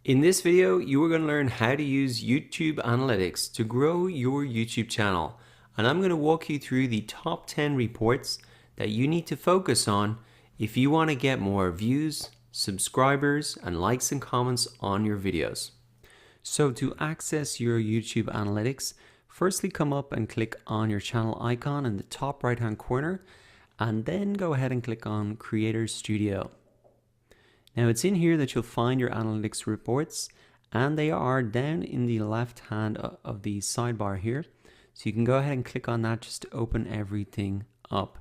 In this video, you are going to learn how to use YouTube Analytics to grow your YouTube channel. And I'm going to walk you through the top 10 reports that you need to focus on if you want to get more views, subscribers, and likes and comments on your videos. So to access your YouTube Analytics, firstly come up and click on your channel icon in the top right hand corner, and then go ahead and click on Creator Studio. Now it's in here that you'll find your analytics reports, and they are down in the left hand of the sidebar here. So you can go ahead and click on that just to open everything up.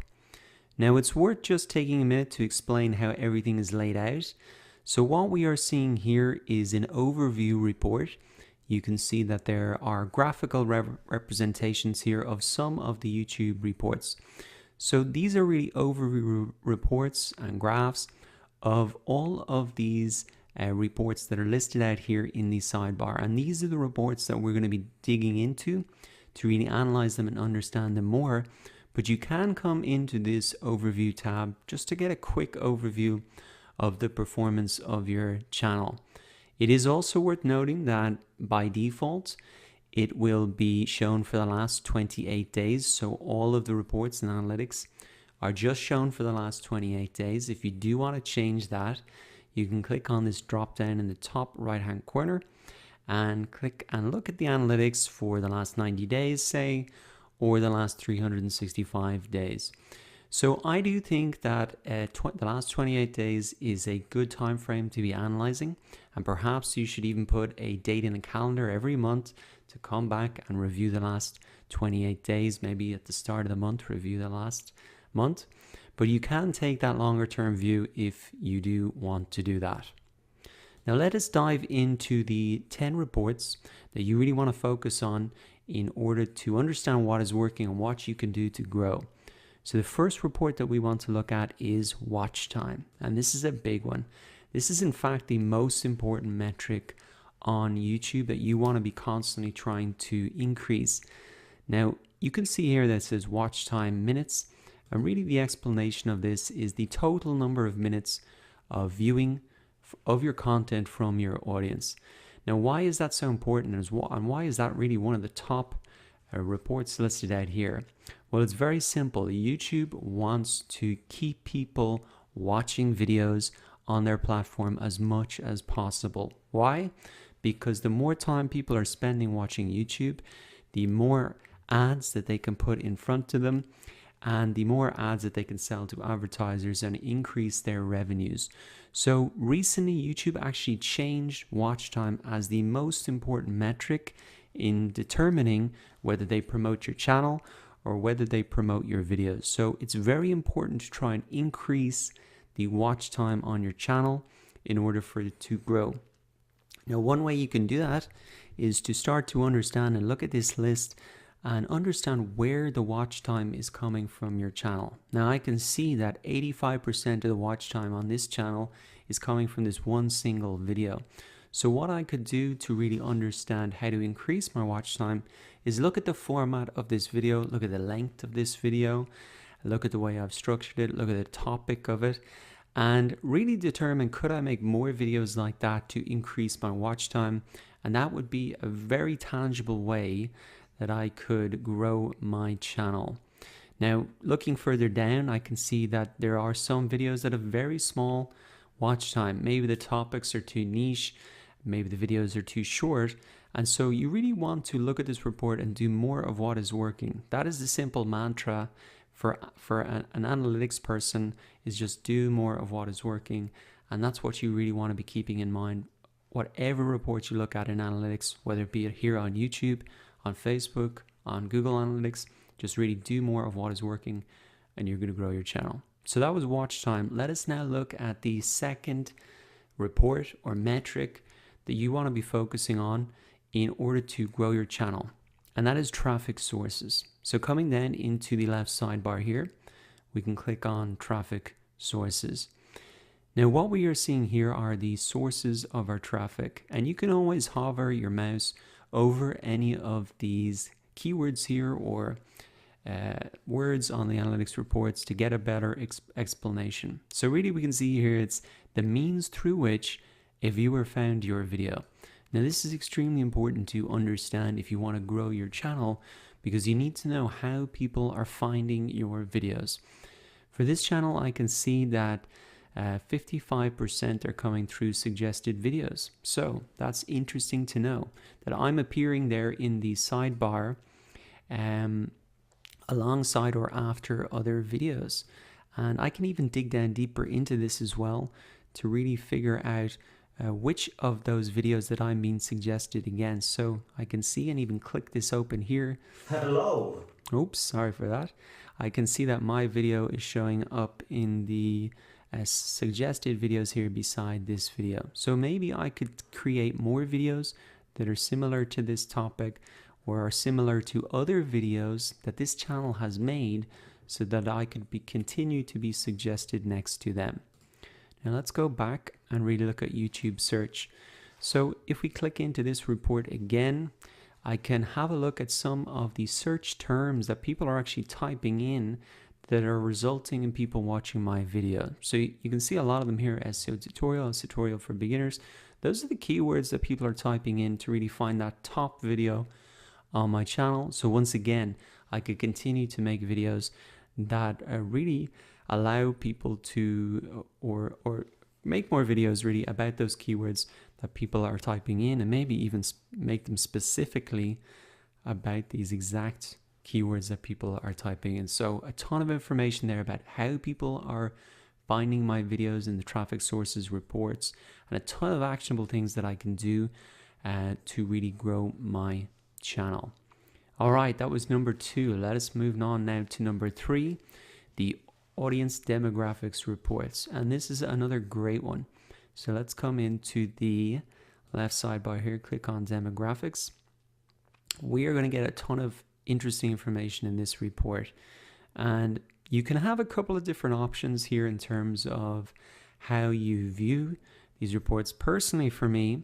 Now it's worth just taking a minute to explain how everything is laid out. So what we are seeing here is an overview report. You can see that there are graphical representations here of some of the YouTube reports. So these are really overview reports and graphs of all of these reports that are listed out here in the sidebar. And these are the reports that we're going to be digging into to really analyze them and understand them more. But you can come into this overview tab just to get a quick overview of the performance of your channel. It is also worth noting that by default, it will be shown for the last 28 days. So all of the reports and analytics are just shown for the last 28 days. If you do want to change that, you can click on this drop down in the top right hand corner and click and look at the analytics for the last 90 days, say, or the last 365 days. So I do think that the last 28 days is a good time frame to be analyzing, and perhaps you should even put a date in the calendar every month to come back and review the last 28 days, maybe at the start of the month, review the last month. But you can take that longer term view if you do want to do that. Now let us dive into the 10 reports that you really want to focus on in order to understand what is working and what you can do to grow. So the first report that we want to look at is watch time. And this is a big one. This is in fact the most important metric on YouTube that you want to be constantly trying to increase. Now you can see here that it says watch time minutes. And really the explanation of this is the total number of minutes of viewing of your content from your audience. Now, why is that so important, and why is that really one of the top reports listed out here? Well, it's very simple. YouTube wants to keep people watching videos on their platform as much as possible. Why? Because the more time people are spending watching YouTube, the more ads that they can put in front of them, and the more ads that they can sell to advertisers and increase their revenues. So recently, YouTube actually changed watch time as the most important metric in determining whether they promote your channel or whether they promote your videos. So it's very important to try and increase the watch time on your channel in order for it to grow. Now, one way you can do that is to start to understand and look at this list and understand where the watch time is coming from your channel. Now I can see that 85% of the watch time on this channel is coming from this one single video. So what I could do to really understand how to increase my watch time is look at the format of this video, look at the length of this video, look at the way I've structured it, look at the topic of it, and really determine, could I make more videos like that to increase my watch time? And that would be a very tangible way that I could grow my channel. Now, looking further down, I can see that there are some videos that have very small watch time. Maybe the topics are too niche, maybe the videos are too short, and so you really want to look at this report and do more of what is working. That is the simple mantra for an analytics person, is just do more of what is working, and that's what you really want to be keeping in mind. Whatever report you look at in analytics, whether it be here on YouTube, on Facebook, on Google Analytics, just really do more of what is working and you're going to grow your channel. So that was watch time. Let us now look at the second report or metric that you want to be focusing on in order to grow your channel, and that is traffic sources. So coming then into the left sidebar here, we can click on traffic sources. Now what we are seeing here are the sources of our traffic, and you can always hover your mouse over any of these keywords here or words on the analytics reports to get a better explanation. So really we can see here it's the means through which a viewer found your video. Now this is extremely important to understand if you want to grow your channel, because you need to know how people are finding your videos. For this channel, I can see that 55% are coming through suggested videos. So that's interesting to know that I'm appearing there in the sidebar alongside or after other videos. And I can even dig down deeper into this as well to really figure out which of those videos that I'm being suggested against. So I can see and even click this open here. Hello. Oops, sorry for that. I can see that my video is showing up in the suggested videos here beside this video. So maybe I could create more videos that are similar to this topic or are similar to other videos that this channel has made, so that I could continue to be suggested next to them. Now let's go back and really look at YouTube search. So if we click into this report again, I can have a look at some of the search terms that people are actually typing in that are resulting in people watching my video. So you can see a lot of them here: SEO tutorial, tutorial for beginners. Those are the keywords that people are typing in to really find that top video on my channel. So once again, I could continue to make videos that really allow people to or make more videos really about those keywords that people are typing in, and maybe even make them specifically about these exact keywords that people are typing in. So a ton of information there about how people are finding my videos in the traffic sources reports, and a ton of actionable things that I can do to really grow my channel. All right, that was number 2. Let us move on now to number 3, the audience demographics reports. And this is another great one. So let's come into the left sidebar here, click on demographics. We are going to get a ton of interesting information in this report. And you can have a couple of different options here in terms of how you view these reports. Personally, for me,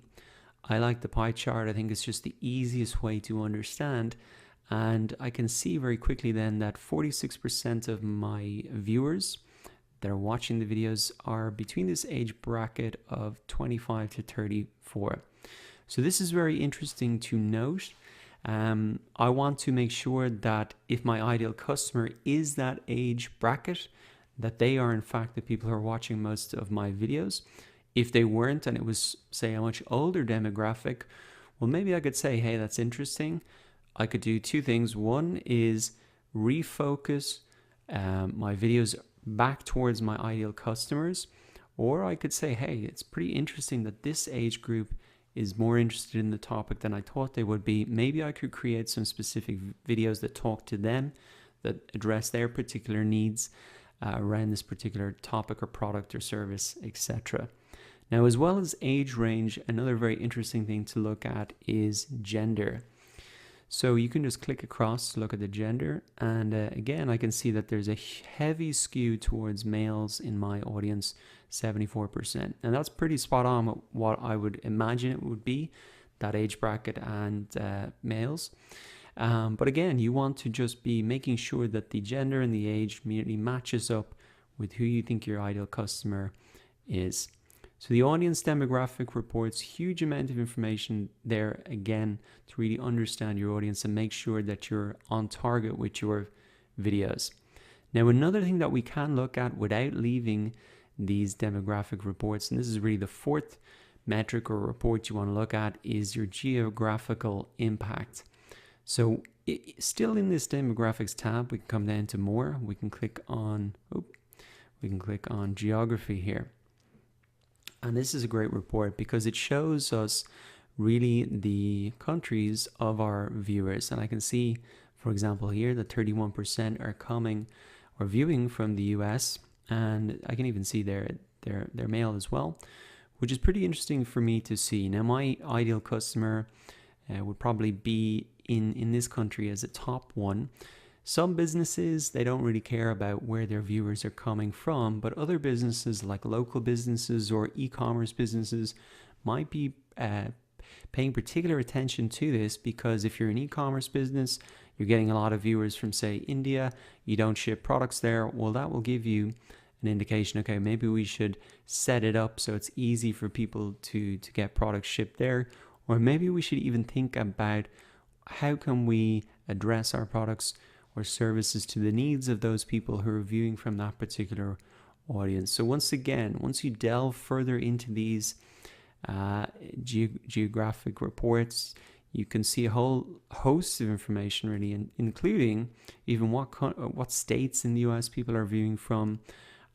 I like the pie chart. I think it's just the easiest way to understand. And I can see very quickly then that 46% of my viewers that are watching the videos are between this age bracket of 25 to 34. So this is very interesting to note. I want to make sure that if my ideal customer is that age bracket, that they are in fact the people who are watching most of my videos. If they weren't, and it was, say, a much older demographic, well, maybe I could say, hey, that's interesting. I could do 2 things. One is refocus my videos back towards my ideal customers, or I could say, hey, it's pretty interesting that this age group is more interested in the topic than I thought they would be. Maybe I could create some specific videos that talk to them, that address their particular needs around this particular topic or product or service, etc. Now, as well as age range, another very interesting thing to look at is gender. So you can just click across to look at the gender, and again, I can see that there's a heavy skew towards males in my audience, 74%. And that's pretty spot on with what I would imagine it would be, that age bracket and males. But again, you want to just be making sure that the gender and the age immediately matches up with who you think your ideal customer is. So the audience demographic reports huge amount of information there, again, to really understand your audience and make sure that you're on target with your videos. Now, another thing that we can look at without leaving these demographic reports, and this is really the 4th metric or report you want to look at, is your geographical impact. So still in this demographics tab, we can come down to more. We can click on geography here. And this is a great report because it shows us really the countries of our viewers. And I can see, for example, here that 31% are coming or viewing from the US, and I can even see their male as well, which is pretty interesting for me to see. Now, my ideal customer would probably be in this country as a top one. Some businesses, they don't really care about where their viewers are coming from, but other businesses like local businesses or e-commerce businesses might be paying particular attention to this, because if you're an e-commerce business, you're getting a lot of viewers from, say, India, you don't ship products there, well, that will give you an indication, okay, maybe we should set it up so it's easy for people to get products shipped there. Or maybe we should even think about how can we address our products or services to the needs of those people who are viewing from that particular audience. So once again, once you delve further into these geographic reports, you can see a whole host of information, really, including even what states in the US people are viewing from.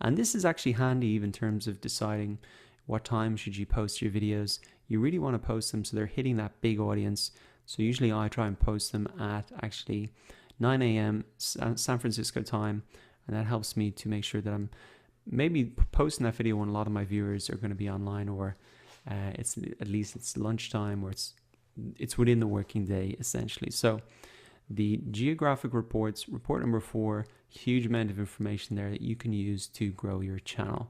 And this is actually handy even in terms of deciding what time should you post your videos. You really want to post them so they're hitting that big audience. So usually I try and post them at actually 9 a.m. San Francisco time, and that helps me to make sure that I'm maybe posting that video when a lot of my viewers are going to be online, or it's at least it's lunchtime, or it's within the working day essentially. So the geographic reports, report number 4, huge amount of information there that you can use to grow your channel.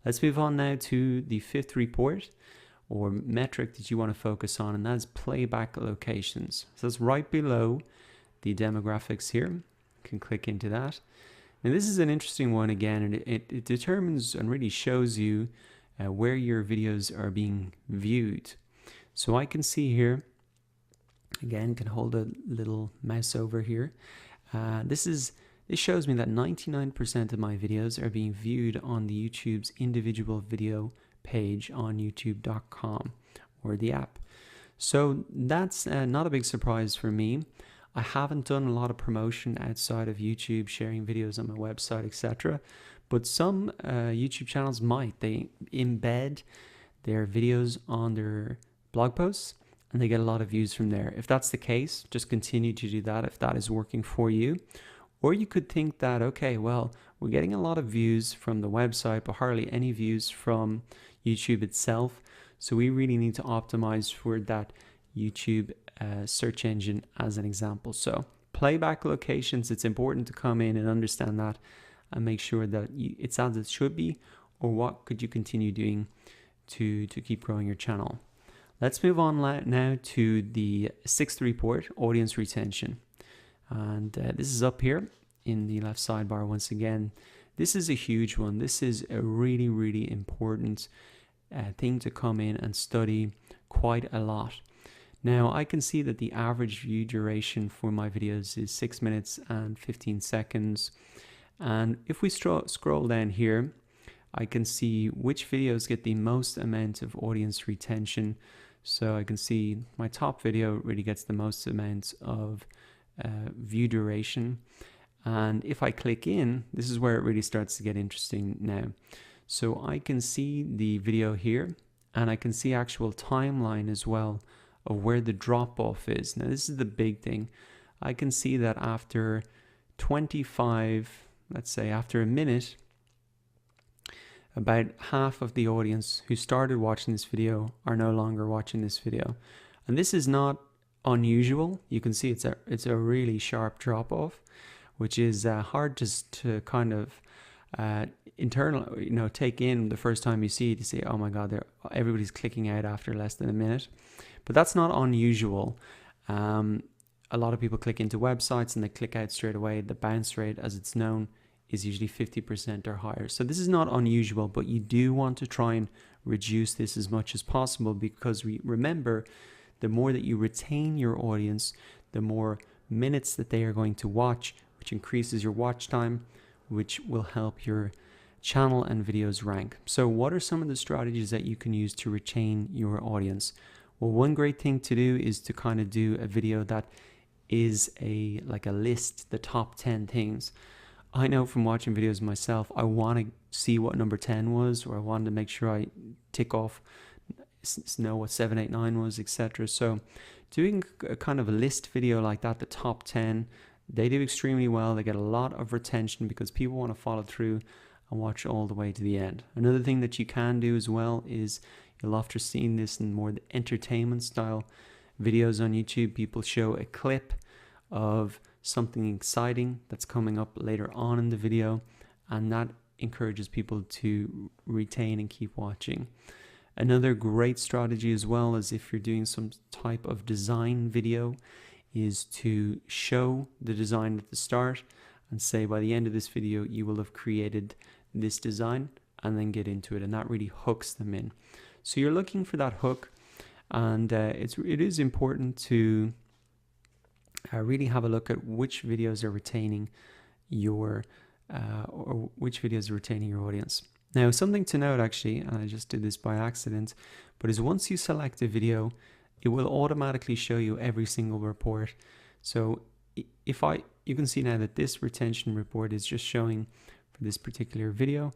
Let's move on now to the 5th report or metric that you want to focus on, and that's playback locations. So that's right below the demographics here. You can click into that. And this is an interesting one again, and it determines and really shows you where your videos are being viewed. So I can see here, again, can hold a little mouse over here. This shows me that 99% of my videos are being viewed on the YouTube's individual video page on youtube.com or the app. So that's not a big surprise for me. I haven't done a lot of promotion outside of YouTube, sharing videos on my website, etc. But some YouTube channels might. They embed their videos on their blog posts and they get a lot of views from there. If that's the case, just continue to do that if that is working for you. Or you could think that, okay, well, we're getting a lot of views from the website, but hardly any views from YouTube itself. So we really need to optimize for that YouTube search engine as an example. So playback locations, it's important to come in and understand that and make sure that it's as it should be, or what could you continue doing to keep growing your channel. Let's move on now to the 6th report, audience retention. And this is up here in the left sidebar once again. This is a huge one. This is a really, really important thing to come in and study quite a lot. Now, I can see that the average view duration for my videos is 6 minutes and 15 seconds. And if we scroll down here, I can see which videos get the most amount of audience retention. So I can see my top video really gets the most amount of view duration. And if I click in, this is where it really starts to get interesting now. So I can see the video here, and I can see actual timeline as well of where the drop off is. Now this is the big thing. I can see that after 25, let's say after a minute, about half of the audience who started watching this video are no longer watching this video. And this is not unusual. You can see it's a really sharp drop off, which is hard to kind of take in the first time you see it. You say, oh my God, everybody's clicking out after less than a minute. But that's not unusual. A lot of people click into websites and they click out straight away. The bounce rate, as it's known, is usually 50% or higher. So this is not unusual, but you do want to try and reduce this as much as possible, because remember, the more that you retain your audience, the more minutes that they are going to watch, which increases your watch time, which will help your channel and videos rank. So what are some of the strategies that you can use to retain your audience? Well, one great thing to do is to kind of do a video that is like a list, the top 10 things. I know from watching videos myself, I want to see what number 10 was, or I wanted to make sure I tick off, know what 7, 8, 9 was, etc. So doing a kind of a list video like that, the top 10, they do extremely well. They get a lot of retention because people want to follow through and watch all the way to the end. Another thing that you can do as well is, you'll often seen this in more the entertainment style videos on YouTube. People show a clip of something exciting that's coming up later on in the video, and that encourages people to retain and keep watching. Another great strategy as well is, if you're doing some type of design video, is to show the design at the start and say by the end of this video you will have created this design and then get into it, and that really hooks them in. So you're looking for that hook, and it is important to really have a look at which videos are retaining your or which videos are retaining your audience. Now, something to note actually, and I just did this by accident, but is once you select a video, it will automatically show you every single report. So you can see now that this retention report is just showing for this particular video.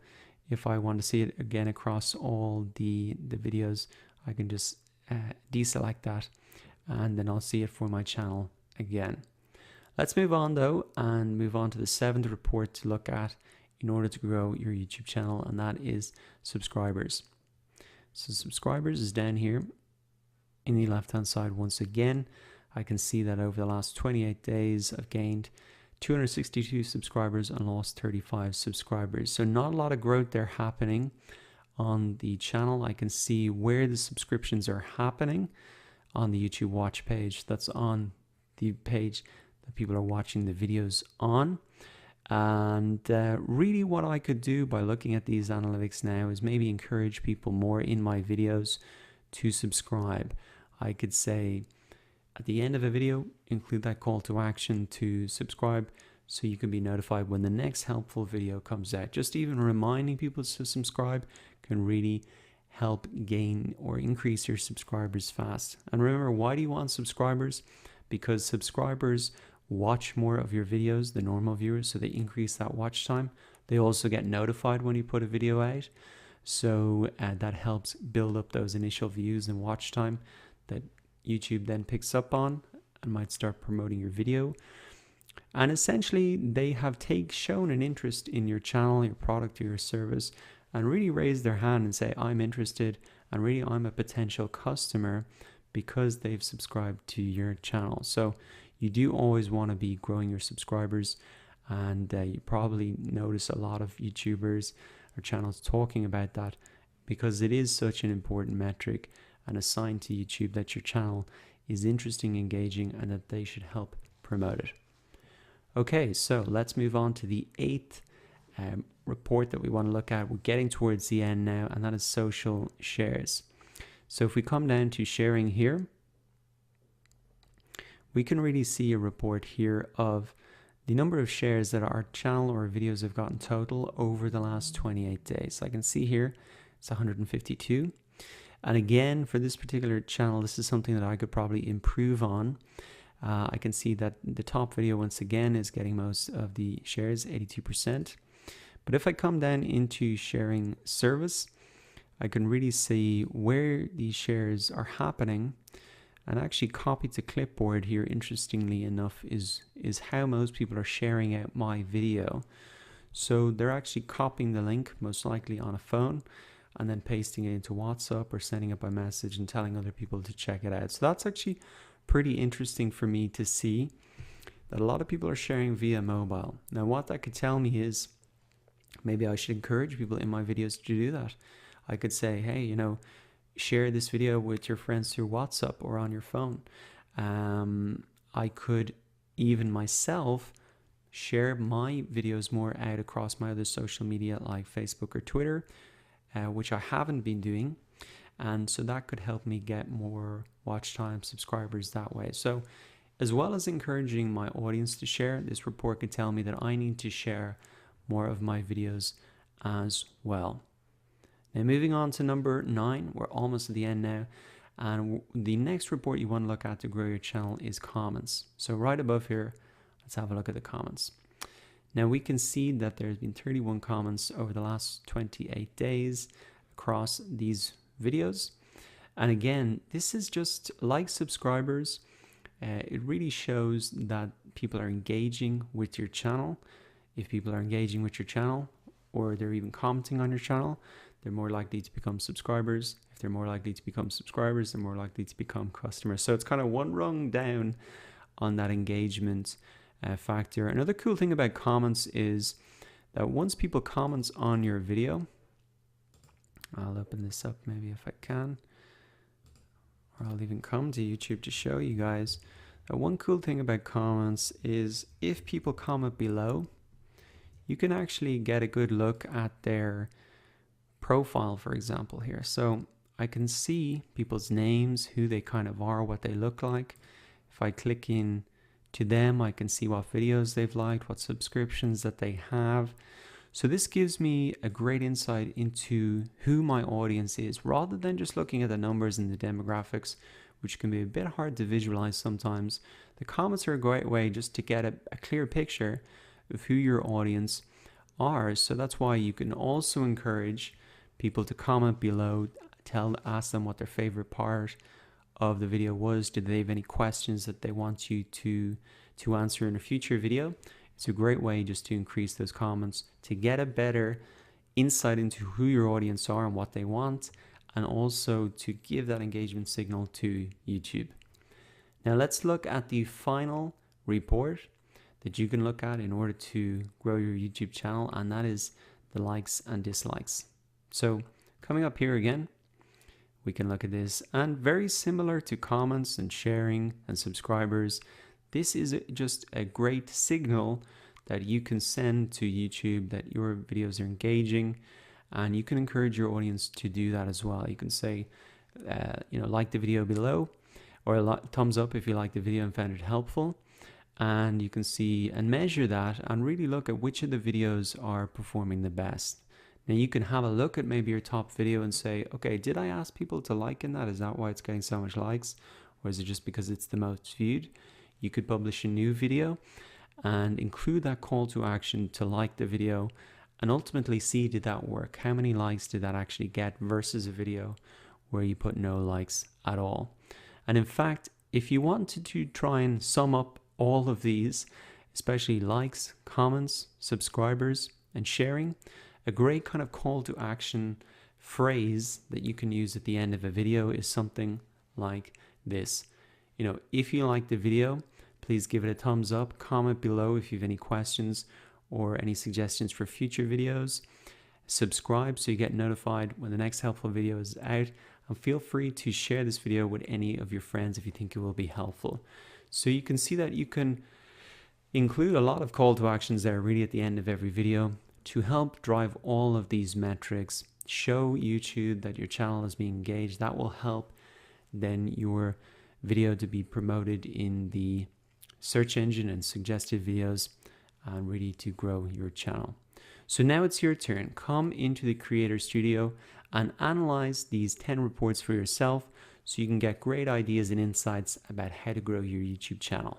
If I want to see it again across all the videos, I can just deselect that, and then I'll see it for my channel again. Let's move on though, and move on to the 7th report to look at in order to grow your YouTube channel, and that is subscribers. So subscribers is down here in the left hand side. Once again, I can see that over the last 28 days I've gained 262 subscribers and lost 35 subscribers. So not a lot of growth there happening on the channel. I can see where the subscriptions are happening on the YouTube watch page. That's on the page that people are watching the videos on. And really what I could do by looking at these analytics now is maybe encourage people more in my videos to subscribe. I could say at the end of a video, include that call to action to subscribe, so you can be notified when the next helpful video comes out. Just even reminding people to subscribe can really help gain or increase your subscribers fast. And remember, why do you want subscribers? Because subscribers watch more of your videos than normal viewers, so they increase that watch time. They also get notified when you put a video out, so that helps build up those initial views and watch time that YouTube then picks up on and might start promoting your video. And essentially they have shown an interest in your channel, your product, or your service, and really raise their hand and say, I'm interested, and really I'm a potential customer, because they've subscribed to your channel. So you do always want to be growing your subscribers, and you probably notice a lot of YouTubers or channels talking about that, because it is such an important metric and a sign to YouTube that your channel is interesting, engaging, and that they should help promote it. Okay, so let's move on to the 8th report that we want to look at. We're getting towards the end now, and that is social shares. So if we come down to sharing here, we can really see a report here of the number of shares that our channel or videos have gotten total over the last 28 days. So I can see here it's 152. And again, for this particular channel, this is something that I could probably improve on. I can see that the top video once again is getting most of the shares, 82%. But if I come down into sharing service, I can really see where these shares are happening. And actually copy to clipboard here, interestingly enough, is how most people are sharing out my video. So they're actually copying the link, most likely on a phone, and then pasting it into WhatsApp or sending it by message and telling other people to check it out. So that's actually pretty interesting for me to see that a lot of people are sharing via mobile. Now what that could tell me is maybe I should encourage people in my videos to do that. I could say, hey, you know, share this video with your friends through WhatsApp or on your phone. I could even myself share my videos more out across my other social media like Facebook or Twitter, which I haven't been doing. And so that could help me get more watch time, subscribers that way. So as well as encouraging my audience to share, this report could tell me that I need to share more of my videos as well. Now moving on to number 9, we're almost at the end now. And the next report you want to look at to grow your channel is comments. So right above here, let's have a look at the comments. Now we can see that there's been 31 comments over the last 28 days across these videos. And again, this is just like subscribers. It really shows that people are engaging with your channel. If people are engaging with your channel, or they're even commenting on your channel, they're more likely to become subscribers. If they're more likely to become subscribers, they're more likely to become customers. So it's kind of one rung down on that engagement factor. Another cool thing about comments is that once people comment on your video, I'll open this up maybe if I can, or I'll even come to YouTube to show you guys that one cool thing about comments is if people comment below, you can actually get a good look at their profile, for example, here. So I can see people's names, who they kind of are, what they look like. If I click in to them, I can see what videos they've liked, what subscriptions that they have. So this gives me a great insight into who my audience is, rather than just looking at the numbers and the demographics, which can be a bit hard to visualize sometimes. The comments are a great way just to get a clear picture of who your audience are. So that's why you can also encourage people to comment below, ask them what their favorite part of the video was. Did they have any questions that they want you to answer in a future video? It's a great way just to increase those comments, to get a better insight into who your audience are and what they want, and also to give that engagement signal to YouTube. Now let's look at the final report that you can look at in order to grow your YouTube channel, and that is the likes and dislikes. So coming up here again, we can look at this, and very similar to comments and sharing and subscribers, this is just a great signal that you can send to YouTube that your videos are engaging, and you can encourage your audience to do that as well. You can say, like the video below, or a thumbs up if you like the video and found it helpful. And you can see and measure that and really look at which of the videos are performing the best. Now you can have a look at maybe your top video and say, okay, did I ask people to like in that? Is that why it's getting so much likes? Or is it just because it's the most viewed? You could publish a new video and include that call to action to like the video, and ultimately see, did that work? How many likes did that actually get versus a video where you put no likes at all? And in fact, if you wanted to try and sum up all of these, especially likes, comments, subscribers, and sharing, a great kind of call to action phrase that you can use at the end of a video is something like this. If you like the video, please give it a thumbs up, comment below if you have any questions or any suggestions for future videos. Subscribe so you get notified when the next helpful video is out, and feel free to share this video with any of your friends if you think it will be helpful. So you can see that you can include a lot of call to actions there really at the end of every video to help drive all of these metrics, show YouTube that your channel is being engaged. That will help then your video to be promoted in the search engine and suggested videos, and really to grow your channel. So now it's your turn. Come into the Creator Studio and analyze these 10 reports for yourself so you can get great ideas and insights about how to grow your YouTube channel.